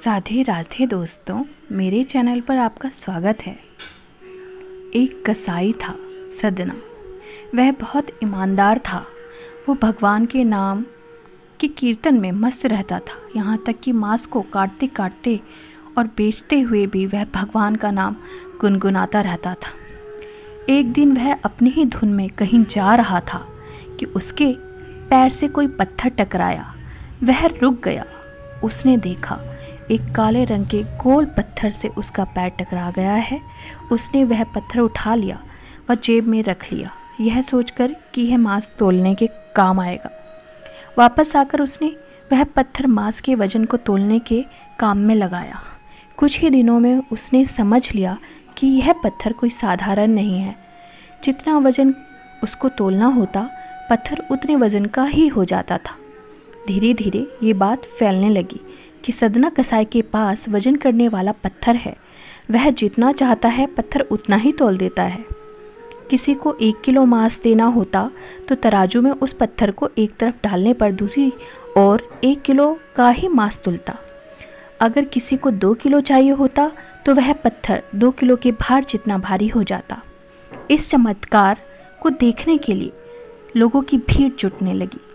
राधे राधे दोस्तों, मेरे चैनल पर आपका स्वागत है। एक कसाई था सदना। वह बहुत ईमानदार था। वो भगवान के नाम के कीर्तन में मस्त रहता था। यहाँ तक कि मांस को काटते काटते और बेचते हुए भी वह भगवान का नाम गुनगुनाता रहता था। एक दिन वह अपनी ही धुन में कहीं जा रहा था कि उसके पैर से कोई पत्थर टकराया। वह रुक गया। उसने देखा एक काले रंग के गोल पत्थर से उसका पैर टकरा गया है। उसने वह पत्थर उठा लिया व जेब में रख लिया, यह सोचकर कि यह मांस तोलने के काम आएगा। वापस आकर उसने वह पत्थर मांस के वजन को तोलने के काम में लगाया। कुछ ही दिनों में उसने समझ लिया कि यह पत्थर कोई साधारण नहीं है। जितना वजन उसको तोलना होता, पत्थर उतने वजन का ही हो जाता था। धीरे धीरे ये बात फैलने लगी कि सदना कसाई के पास वजन करने वाला पत्थर है। वह जितना चाहता है पत्थर उतना ही तोल देता है। किसी को 1 किलो मांस देना होता तो तराजू में उस पत्थर को एक तरफ डालने पर दूसरी ओर 1 किलो का ही मांस तुलता। अगर किसी को 2 किलो चाहिए होता तो वह पत्थर 2 किलो के भार जितना भारी हो जाता। इस चमत्कार को देखने के लिए लोगों की भीड़ जुटने लगी।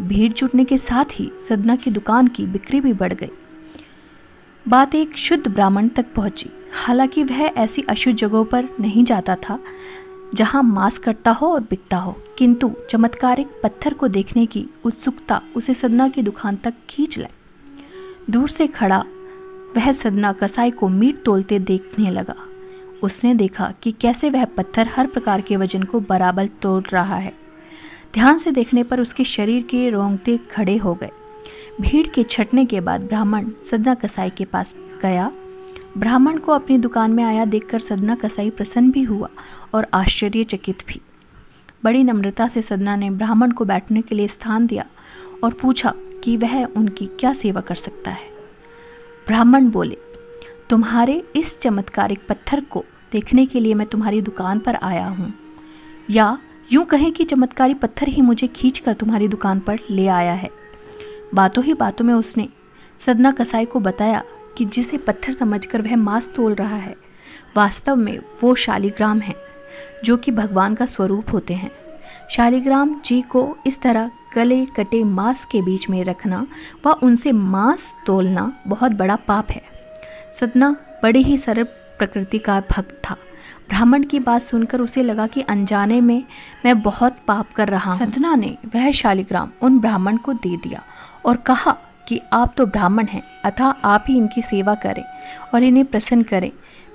भीड़ जुटने के साथ ही सदना की दुकान की बिक्री भी बढ़ गई। बात एक शुद्ध ब्राह्मण तक पहुंची। हालांकि वह ऐसी अशुद्ध जगहों पर नहीं जाता था जहां मांस कटता हो और बिकता हो, किंतु चमत्कारिक पत्थर को देखने की उत्सुकता उसे सदना की दुकान तक खींच लाई। दूर से खड़ा वह सदना कसाई को मीट तोलते देखने लगा। उसने देखा कि कैसे वह पत्थर हर प्रकार के वजन को बराबर तोल रहा है। ध्यान से देखने पर उसके शरीर के रोंगटे खड़े हो गए। भीड़ के छटने के बाद ब्राह्मण सदना कसाई के पास गया। ब्राह्मण को अपनी दुकान में आया देखकर सदना कसाई प्रसन्न भी हुआ और आश्चर्यचकित भी। बड़ी नम्रता से सदना ने ब्राह्मण को बैठने के लिए स्थान दिया और पूछा कि वह उनकी क्या सेवा कर सकता है। ब्राह्मण बोले, तुम्हारे इस चमत्कारिक पत्थर को देखने के लिए मैं तुम्हारी दुकान पर आया हूँ, या यूं कहें कि चमत्कारी पत्थर ही मुझे खींचकर तुम्हारी दुकान पर ले आया है। बातों ही बातों में उसने सदना कसाई को बताया कि जिसे पत्थर समझकर वह मांस तोल रहा है, वास्तव में वो शालिग्राम है, जो कि भगवान का स्वरूप होते हैं। शालिग्राम जी को इस तरह गले कटे मांस के बीच में रखना व उनसे मांस तोलना बहुत बड़ा पाप है। सदना बड़ी ही सरल प्रकृति का भक्त था। ब्राह्मण की बात सुनकर उसे लगा कि अनजाने में मैं बहुत पाप कर रहा हूँ। सदना ने वह शालिग्राम उन ब्राह्मण को दे दिया और कहा कि आप तो ब्राह्मण हैं, अतः आप ही इनकी सेवा करें और इन्हें प्रसन्न करें।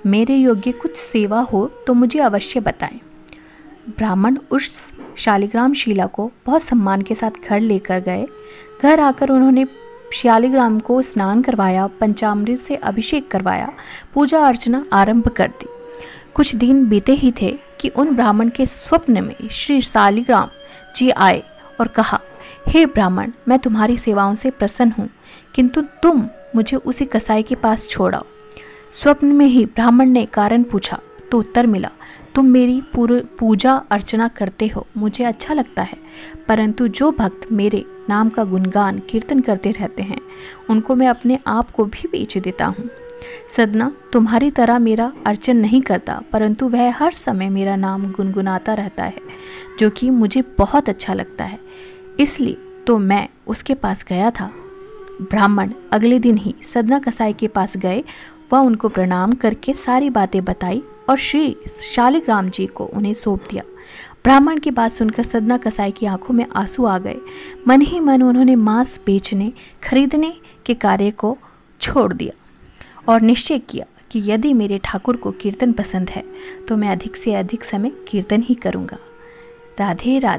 मेरे योग्य कुछ सेवा हो तो मुझे अवश्य बताएं। ब्राह्मण उस शालिग्राम शिला को बहुत सम्मान के साथ घर लेकर गए। घर आकर उन्होंने शालिग्राम को स्नान करवाया, पंचामृत से अभिषेक करवाया, पूजा अर्चना आरंभ कर दी। कुछ दिन बीते ही थे कि उन ब्राह्मण के स्वप्न में श्री शालिग्राम जी आए और कहा, हे ब्राह्मण, मैं तुम्हारी सेवाओं से प्रसन्न हूँ, किंतु तुम मुझे उसी कसाई के पास छोड़ाओ। स्वप्न में ही ब्राह्मण ने कारण पूछा तो उत्तर मिला, तुम मेरी पूजा अर्चना करते हो, मुझे अच्छा लगता है, परंतु जो भक्त मेरे नाम का गुणगान कीर्तन करते रहते हैं उनको मैं अपने आप को भी बेच देता हूँ। सदना तुम्हारी तरह मेरा अर्चन नहीं करता, परंतु वह हर समय मेरा नाम गुनगुनाता रहता है, जो कि मुझे बहुत अच्छा लगता है, इसलिए तो मैं उसके पास गया था। ब्राह्मण अगले दिन ही सदना कसाई के पास गए व उनको प्रणाम करके सारी बातें बताई और श्री शालिग्राम जी को उन्हें सौंप दिया। ब्राह्मण की बात सुनकर सदना कसाई की आंखों में आंसू आ गए। मन ही मन उन्होंने मांस बेचने खरीदने के कार्य को छोड़ दिया और निश्चय किया कि यदि मेरे ठाकुर को कीर्तन पसंद है तो मैं अधिक से अधिक समय कीर्तन ही करूँगा। राधे राधे।